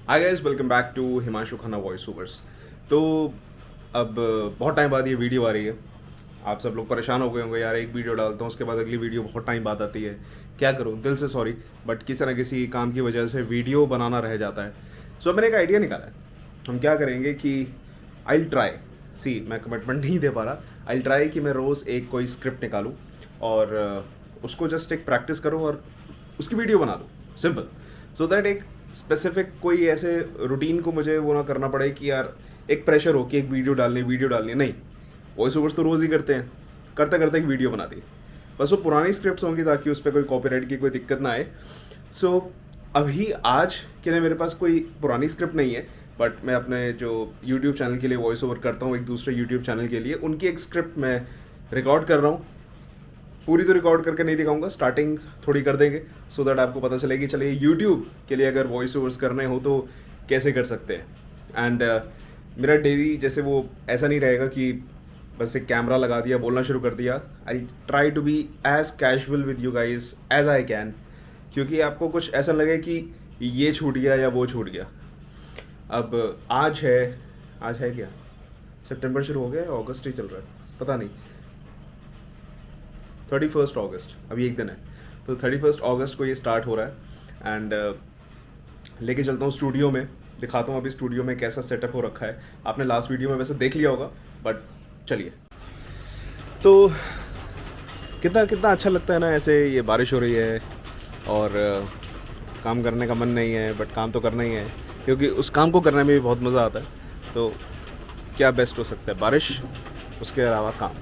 Hi guys, welcome back to Himanshu Khanna voice overs. तो अब बहुत टाइम बाद ये वीडियो आ रही है। आप सब लोग परेशान हो गए होंगे, यार एक वीडियो डालता हूँ उसके बाद अगली वीडियो बहुत टाइम बाद आती है, क्या करूँ, दिल से सॉरी। बट किसी ना किसी काम की वजह से वीडियो बनाना रह जाता है। सो मैंने एक आइडिया निकाला है। हम क्या करेंगे कि आई ट्राई, सी मैं कमिटमेंट नहीं दे पा रहा, आई ट्राई कि मैं रोज़ एक कोई स्क्रिप्ट निकालूँ और उसको जस्ट एक प्रैक्टिस करूँ और उसकी वीडियो बना दूँ, सिंपल। सो दैट एक स्पेसिफिक कोई ऐसे रूटीन को मुझे वो ना करना पड़े कि यार एक प्रेशर हो कि एक वीडियो डालनी नहीं। वॉइस ओवर्स तो रोज़ ही करते हैं, करते करते एक वीडियो बना दी। बस वो पुरानी स्क्रिप्ट्स होंगी ताकि उस पर कोई कॉपीराइट की कोई दिक्कत ना आए। सो अभी आज के लिए मेरे पास कोई पुरानी स्क्रिप्ट नहीं है, बट मैं अपने जो यूट्यूब चैनल के लिए वॉइस ओवर करता हूँ एक दूसरे यूट्यूब चैनल के लिए, उनकी एक स्क्रिप्ट मैं रिकॉर्ड कर रहा हूँ। पूरी तो रिकॉर्ड करके नहीं दिखाऊंगा, स्टार्टिंग थोड़ी कर देंगे सो दैट आपको पता चलेगी चलिए यूट्यूब के लिए अगर वॉइस ओवर्स करने हो तो कैसे कर सकते हैं। एंड मेरा डेली जैसे वो ऐसा नहीं रहेगा कि बस एक कैमरा लगा दिया, बोलना शुरू कर दिया। I try to be as casual with you guys as I can, क्योंकि आपको कुछ ऐसा लगे कि ये छूट गया या वो छूट गया। अब आज है क्या, सितंबर शुरू हो गया या अगस्त ही चल रहा है, पता नहीं। 31 अगस्त, अभी एक दिन है। तो 31 अगस्त को ये स्टार्ट हो रहा है। एंड लेके चलता हूँ स्टूडियो में, दिखाता हूँ अभी स्टूडियो में कैसा सेटअप हो रखा है। आपने लास्ट वीडियो में वैसे देख लिया होगा, बट चलिए। तो कितना कितना अच्छा लगता है ना, ऐसे ये बारिश हो रही है और काम करने का मन नहीं है, बट काम तो करना ही है क्योंकि उस काम को करने में भी बहुत मज़ा आता है। तो क्या बेस्ट हो सकता है, बारिश, उसके अलावा काम।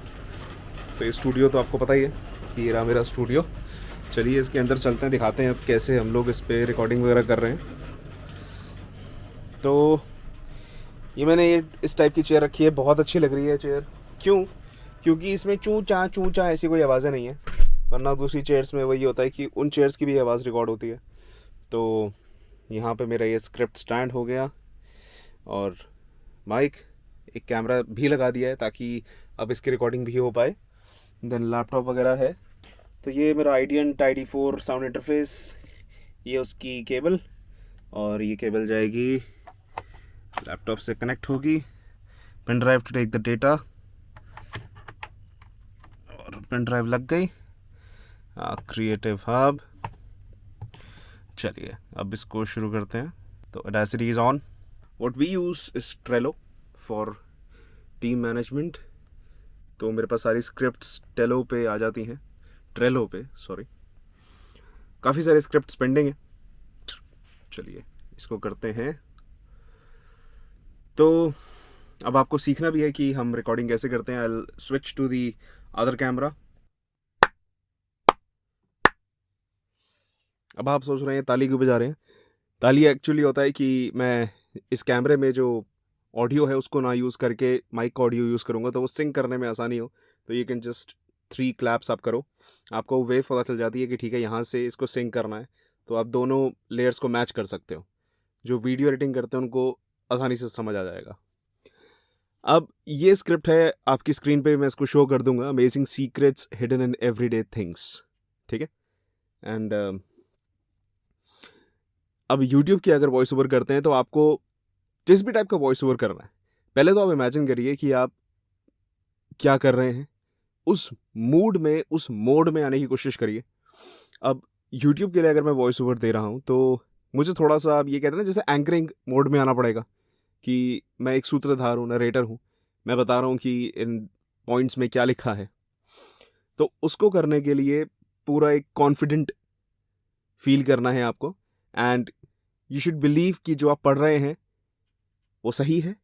तो ये स्टूडियो तो आपको पता ही है कि ये रहा मेरा स्टूडियो। चलिए इसके अंदर चलते हैं, दिखाते हैं अब कैसे हम लोग इस पर रिकॉर्डिंग वगैरह कर रहे हैं। तो ये मैंने ये इस टाइप की चेयर रखी है, बहुत अच्छी लग रही है चेयर। क्यों? क्योंकि इसमें चूँ चाँ ऐसी कोई आवाज़ें नहीं है, वरना दूसरी चेयर्स में वही होता है कि उन चेयर्स की भी आवाज़ रिकॉर्ड होती है। तो यहाँ पे मेरा ये स्क्रिप्ट स्टैंड हो गया और माइक, एक कैमरा भी लगा दिया है ताकि अब इसकी रिकॉर्डिंग भी हो पाए। देन लैपटॉप वगैरह है। तो ये मेरा आइडियन टाइडी 4 साउंड इंटरफेस, ये उसकी केबल, और ये केबल जाएगी लैपटॉप से कनेक्ट होगी, pen drive to take the data, और पेन ड्राइव लग गई। क्रिएटिव हब, चलिए अब इसको शुरू करते हैं। तो Audacity is on. What we use is Trello for team management. तो मेरे पास सारी स्क्रिप्ट्स टेलो पे आ जाती हैं, ट्रेलो पे सॉरी। काफ़ी सारे स्क्रिप्ट्स पेंडिंग हैं, चलिए इसको करते हैं। तो अब आपको सीखना भी है कि हम रिकॉर्डिंग कैसे करते हैं। I switch to the other camera. अब आप सोच रहे हैं ताली क्यों बजा रहे हैं। ताली एक्चुअली होता है कि मैं इस कैमरे में जो ऑडियो है उसको ना यूज़ करके माइक का ऑडियो यूज़ करूँगा तो वो सिंक करने में आसानी हो। तो यू कैन जस्ट 3 क्लैप्स आप करो, आपको वेव पता चल जाती है कि ठीक है यहाँ से इसको सिंक करना है। तो आप दोनों लेयर्स को मैच कर सकते हो। जो वीडियो एडिटिंग करते हैं उनको आसानी से समझ आ जाएगा। अब ये स्क्रिप्ट है आपकी स्क्रीन पे, मैं इसको शो कर दूंगा। Amazing secrets hidden in everyday things, ठीक है। एंड अब यूट्यूब की अगर वॉइस ओवर करते हैं तो आपको जिस भी टाइप का वॉइस ओवर करना है, पहले तो आप इमेजिन करिए कि आप क्या कर रहे हैं, उस मूड में, उस मोड में आने की कोशिश करिए। अब यूट्यूब के लिए अगर मैं वॉइस ओवर दे रहा हूँ तो मुझे थोड़ा सा, आप ये कहते हैं ना, जैसे एंकरिंग मोड में आना पड़ेगा कि मैं एक सूत्रधार हूँ, नरेटर हूँ, मैं बता रहा हूँ कि इन पॉइंट्स में क्या लिखा है। तो उसको करने के लिए पूरा एक कॉन्फिडेंट फील करना है आपको। एंड यू शुड बिलीव कि जो आप पढ़ रहे हैं वो सही है,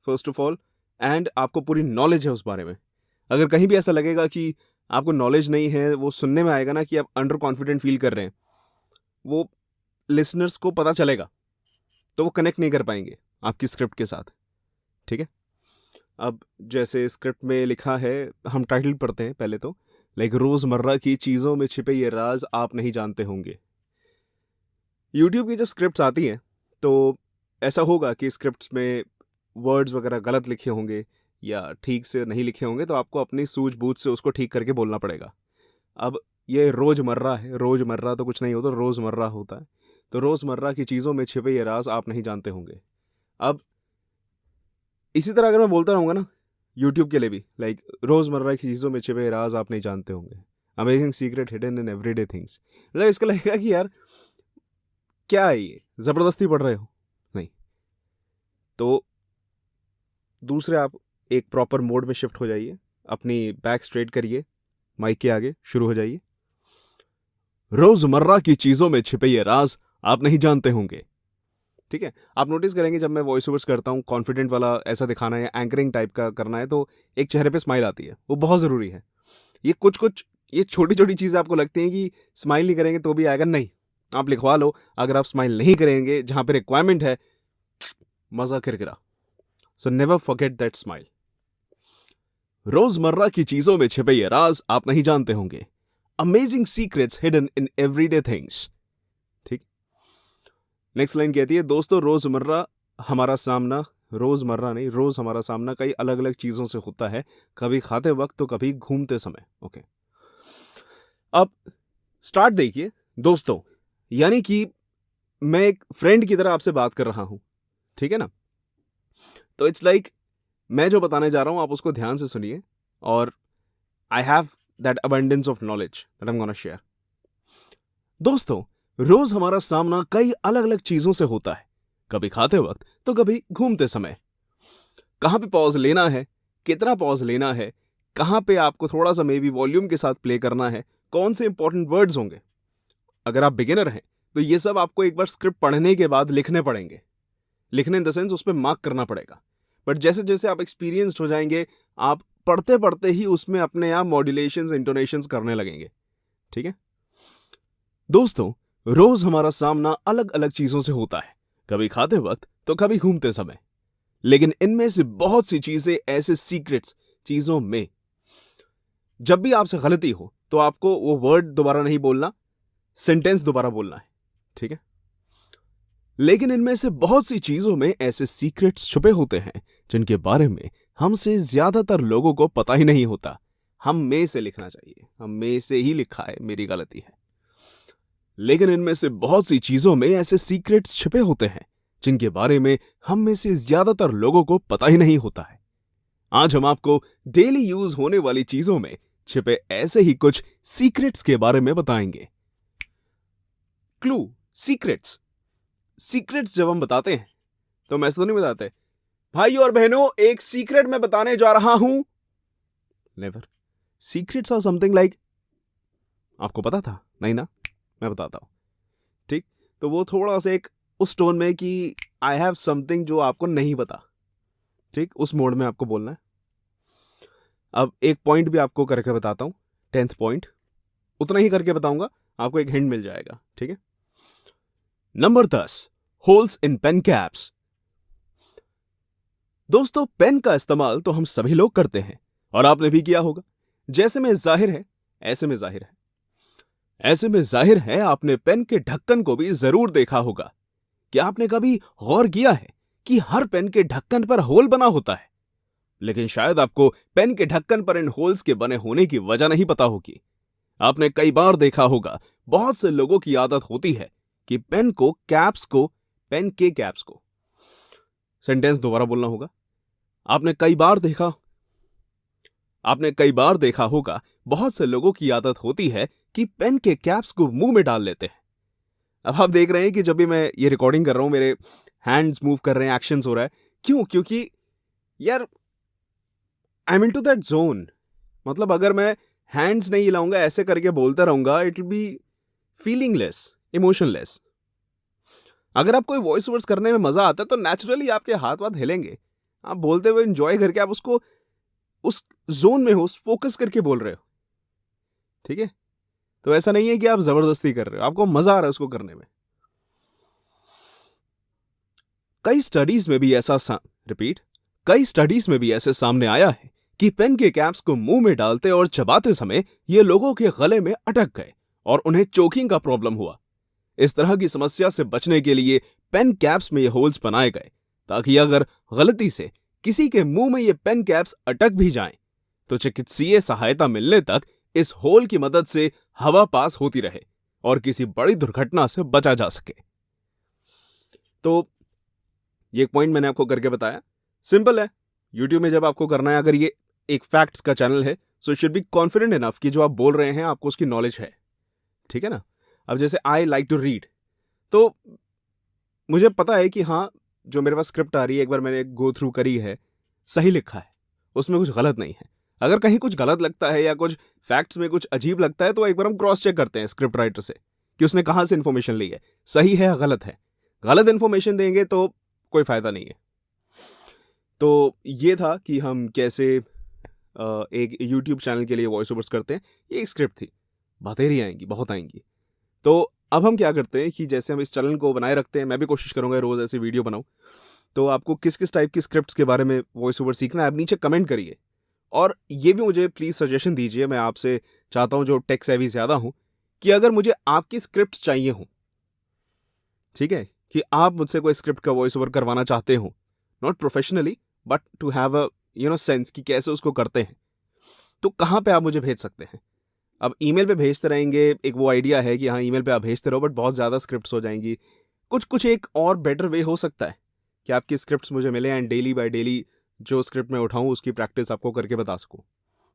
फर्स्ट ऑफ ऑल। एंड आपको पूरी नॉलेज है उस बारे में। अगर कहीं भी ऐसा लगेगा कि आपको नॉलेज नहीं है, वो सुनने में आएगा ना कि आप अंडर कॉन्फिडेंट फील कर रहे हैं, वो लिसनर्स को पता चलेगा, तो वो कनेक्ट नहीं कर पाएंगे आपकी स्क्रिप्ट के साथ, ठीक है। अब जैसे स्क्रिप्ट में लिखा है, हम टाइटल पढ़ते हैं पहले तो, लाइक रोज़मर्रा की चीज़ों में छिपे ये राज आप नहीं जानते होंगे। यूट्यूब की जब स्क्रिप्ट्स आती हैं तो ऐसा होगा कि स्क्रिप्ट्स में वर्ड्स वगैरह गलत लिखे होंगे या ठीक से नहीं लिखे होंगे, तो आपको अपनी सूझबूझ से उसको ठीक करके बोलना पड़ेगा। अब ये रोज़मर्रा है, रोज़मर्रा तो कुछ नहीं होता, रोज़मर्रा होता है। तो रोजमर्रा की चीजों में छिपे ये राज आप नहीं जानते होंगे। अब इसी तरह अगर मैं बोलता रहूंगा ना यूट्यूब के लिए भी, लाइक रोजमर्रा की चीजों में छिपे ये राज आप नहीं जानते होंगे, amazing secret hidden in everyday things, मतलब इसका लगेगा कि यार क्या है ये, जबरदस्ती पढ़ रहे हो। नहीं, तो दूसरे आप एक प्रॉपर मोड में शिफ्ट हो जाइए, अपनी बैक स्ट्रेट करिए, माइक के आगे शुरू हो जाइए। रोजमर्रा की चीजों में छिपे ये राज आप नहीं जानते होंगे। ठीक है, आप नोटिस करेंगे जब मैं वॉइस ओवर्स करता हूँ, कॉन्फिडेंट वाला ऐसा दिखाना है, एंकरिंग टाइप का करना है, तो एक चेहरे पे स्माइल आती है, वो बहुत ज़रूरी है। ये कुछ ये छोटी छोटी चीज़ें आपको लगती हैं कि स्माइल नहीं करेंगे तो भी आएगा, नहीं, आप लिखवा लो, अगर आप स्माइल नहीं करेंगे जहाँ पे रिक्वायरमेंट है, मज़ा किरकिरा। So never forget that smile. रोजमर्रा की चीज़ों में छिपे ये राज आप नहीं जानते होंगे, amazing secrets hidden in everyday things. ठीक, नेक्स्ट लाइन कहती है, दोस्तों रोजमर्रा हमारा सामना, रोजमर्रा नहीं, रोज हमारा सामना कई अलग अलग चीजों से होता है, कभी खाते वक्त तो कभी घूमते समय। ओके, अब स्टार्ट देखिए दोस्तों, यानी कि मैं एक फ्रेंड की तरह आपसे बात कर रहा हूं, ठीक है ना। तो इट्स लाइक मैं जो बताने जा रहा हूं आप उसको ध्यान से सुनिए, और I have that abundance of knowledge that I am gonna share. दोस्तों, रोज हमारा सामना कई अलग अलग चीजों से होता है, कभी खाते वक्त तो कभी घूमते समय। कहां पे पॉज लेना है, कितना पॉज लेना है, कहां पे आपको थोड़ा सा मे बी वॉल्यूम के साथ प्ले करना है, कौन से इंपॉर्टेंट वर्ड्स होंगे। अगर आप बिगिनर हैं तो ये सब आपको एक बार स्क्रिप्ट पढ़ने के बाद लिखने पड़ेंगे, लिखने इन द सेंस उस पर मार्क करना पड़ेगा। बट जैसे जैसे आप एक्सपीरियंस्ड हो जाएंगे, आप पढ़ते पढ़ते ही उसमें अपने आप मॉड्यूलेशंस, इंटोनेशंस करने लगेंगे। ठीक है दोस्तों, रोज हमारा सामना अलग अलग चीजों से होता है, कभी खाते वक्त तो कभी घूमते समय। लेकिन इनमें से बहुत सी चीजें ऐसे सीक्रेट्स चीजों में, जब भी आपसे गलती हो तो आपको वो वर्ड दोबारा नहीं बोलना, सेंटेंस दोबारा बोलना है। ठीक है, लेकिन इनमें से बहुत सी चीजों में ऐसे सीक्रेट्स छुपे होते हैं जिनके बारे में हमसे ज्यादातर लोगों को पता ही नहीं होता। हम में से लिखना चाहिए, हम में से ही लिखा है, मेरी गलती है। लेकिन इनमें से बहुत सी चीजों में ऐसे सीक्रेट्स छिपे होते हैं जिनके बारे में हम में से ज्यादातर लोगों को पता ही नहीं होता है। आज हम आपको डेली यूज होने वाली चीजों में छिपे ऐसे ही कुछ सीक्रेट्स के बारे में बताएंगे। Clue, secrets. सीक्रेट्स जब हम बताते हैं तो हम ऐसा तो नहीं बताते, भाई और बहनों एक सीक्रेट मैं बताने जा रहा हूं। Never. Secrets are something like, आपको पता था? नहीं ना, मैं बताता हूं। ठीक, तो वो थोड़ा सा एक उस टोन में कि आई हैव समथिंग जो आपको नहीं पता। ठीक, उस मोड में आपको बोलना है। अब एक पॉइंट भी आपको करके बताता हूं, 10th पॉइंट, उतना ही करके बताऊंगा, आपको एक हिंट मिल जाएगा। ठीक है, number 10, holes in pen caps. दोस्तों, पेन का इस्तेमाल तो हम सभी लोग करते हैं और आपने भी किया होगा। जैसे में जाहिर है ऐसे में जाहिर है, ऐसे में जाहिर है आपने पेन के ढक्कन को भी जरूर देखा होगा। क्या आपने कभी गौर किया है कि हर पेन के ढक्कन पर होल बना होता है? लेकिन शायद आपको पेन के ढक्कन पर इन होल्स के बने होने की वजह नहीं पता होगी। आपने कई बार देखा होगा, बहुत से लोगों की आदत होती है कि पेन के कैप्स को, सेंटेंस दोबारा बोलना होगा। आपने कई बार देखा होगा, बहुत से लोगों की आदत होती है कि पेन के कैप्स को मुंह में डाल लेते हैं। अब आप देख रहे हैं कि जब भी मैं ये रिकॉर्डिंग कर रहा हूं मेरे हैंड्स मूव कर रहे हैं, एक्शंस हो रहा है। क्यों? क्योंकि यार I am into that zone. मतलब अगर मैं हैंड्स नहीं हिलाऊंगा, ऐसे करके बोलता रहूंगा, इट विल बी फीलिंगलेस, इमोशनलेस। अगर आपको वॉइस ओवर्स करने में मजा आता है तो नेचुरली आपके हाथ हिलेंगे, आप बोलते हुए एंजॉय करके आप उसको उस जोन में हो, फोकस करके बोल रहे हो। ठीक है, तो ऐसा नहीं है कि आप जबरदस्ती कर रहे हो, आपको मजा आ रहा है उसको करने में। कई स्टडीज में भी ऐसे सामने आया है कि पेन के कैप्स को मुंह में डालते और चबाते समय ये लोगों के गले में अटक गए और उन्हें चोकिंग का प्रॉब्लम हुआ। इस तरह की समस्या से बचने के लिए पेन कैप्स में ये होल्स बनाए गए, ताकि अगर गलती से किसी के मुंह में ये पेन कैप्स अटक भी जाएं, तो चिकित्सीय सहायता मिलने तक इस होल की मदद से हवा पास होती रहे और किसी बड़ी दुर्घटना से बचा जा सके। तो ये एक पॉइंट मैंने आपको करके बताया, सिंपल है। यूट्यूब में जब आपको करना है, अगर ये एक फैक्ट्स का चैनल है, so should be confident enough कि जो आप बोल रहे हैं आपको उसकी नॉलेज है, ठीक है ना। अब जैसे आई लाइक टू रीड, तो मुझे पता है कि हाँ, जो मेरे पास स्क्रिप्ट आ रही है, एक बार मैंने गो थ्रू करी है, सही लिखा है, उसमें कुछ गलत नहीं है। अगर कहीं कुछ गलत लगता है या कुछ फैक्ट्स में कुछ अजीब लगता है, तो एक बार हम क्रॉस चेक करते हैं स्क्रिप्ट राइटर से कि उसने कहाँ से इन्फॉर्मेशन ली है, सही है या गलत है। गलत इन्फॉर्मेशन देंगे तो कोई फायदा नहीं है। तो ये था कि हम कैसे एक यूट्यूब चैनल के लिए वॉइस ओवर्स करते हैं। ये एक स्क्रिप्ट थी, बातें ही आएंगी, बहुत आएंगी। तो अब हम क्या करते हैं कि जैसे हम इस चैनल को बनाए रखते हैं, मैं भी कोशिश करूंगा रोज़ ऐसी वीडियो बनाऊं। तो आपको किस किस टाइप की स्क्रिप्ट्स के बारे में वॉइस ओवर सीखना है, आप नीचे कमेंट करिए। और ये भी मुझे प्लीज़ सजेशन दीजिए, मैं आपसे चाहता हूं, जो टेक सेवी ज़्यादा हूं, कि अगर मुझे आपकी स्क्रिप्ट चाहिए हो, ठीक है, कि आप मुझसे कोई स्क्रिप्ट का वॉइस ओवर करवाना चाहते हो, not professionally but to have a sense कि कैसे उसको करते हैं, तो कहाँ पे आप मुझे भेज सकते हैं। अब ईमेल पे भेजते रहेंगे, एक वो आइडिया है कि हाँ ईमेल पे आप भेजते रहो, बट बहुत ज़्यादा स्क्रिप्ट्स हो जाएंगी। कुछ एक और बेटर वे हो सकता है कि आपकी स्क्रिप्ट्स मुझे मिले एंड डेली बाय डेली जो स्क्रिप्ट मैं उठाऊँ उसकी प्रैक्टिस आपको करके बता सकूँ।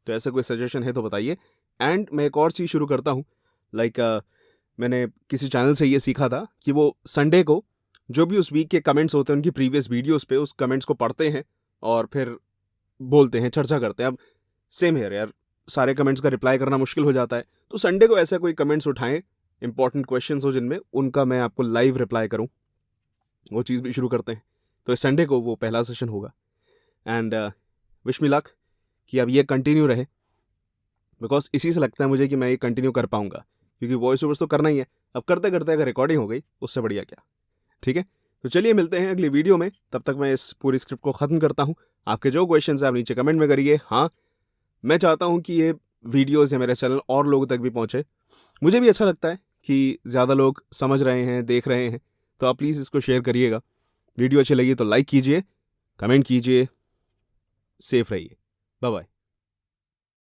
तो ऐसा कोई सजेशन है तो बताइए। एंड मैं एक और चीज़ शुरू करता हूँ, लाइक मैंने किसी चैनल से ये सीखा था कि वो संडे को जो भी उस वीक के कमेंट्स होते हैं उनकी प्रीवियस वीडियोस पे उस कमेंट्स को पढ़ते हैं और फिर बोलते हैं, चर्चा करते हैं। अब सेम है यार, सारे कमेंट्स का रिप्लाई करना मुश्किल हो जाता है, तो संडे को ऐसा कोई कमेंट्स उठाएं, इंपॉर्टेंट क्वेश्चंस हो जिनमें, उनका मैं आपको लाइव रिप्लाई करूं, वो चीज़ भी शुरू करते हैं। तो इस संडे को वो पहला सेशन होगा। एंड विश मी लक कि अब ये कंटिन्यू रहे, बिकॉज इसी से लगता है मुझे कि मैं ये कंटिन्यू कर पाऊंगा, क्योंकि वॉइस ओवर्स तो करना ही है। अब करते करते अगर रिकॉर्डिंग हो गई उससे बढ़िया क्या, ठीक है। तो चलिए मिलते हैं अगली वीडियो में, तब तक मैं इस पूरी स्क्रिप्ट को ख़त्म करता हूँ। आपके जो क्वेश्चंस हैं आप नीचे कमेंट में करिए। हाँ, मैं चाहता हूँ कि ये वीडियोस या मेरा चैनल और लोगों तक भी पहुँचे। मुझे भी अच्छा लगता है कि ज़्यादा लोग समझ रहे हैं, देख रहे हैं, तो आप प्लीज़ इसको शेयर करिएगा। वीडियो अच्छी लगी तो लाइक कीजिए, कमेंट कीजिए। सेफ रहिए, बाय बाय।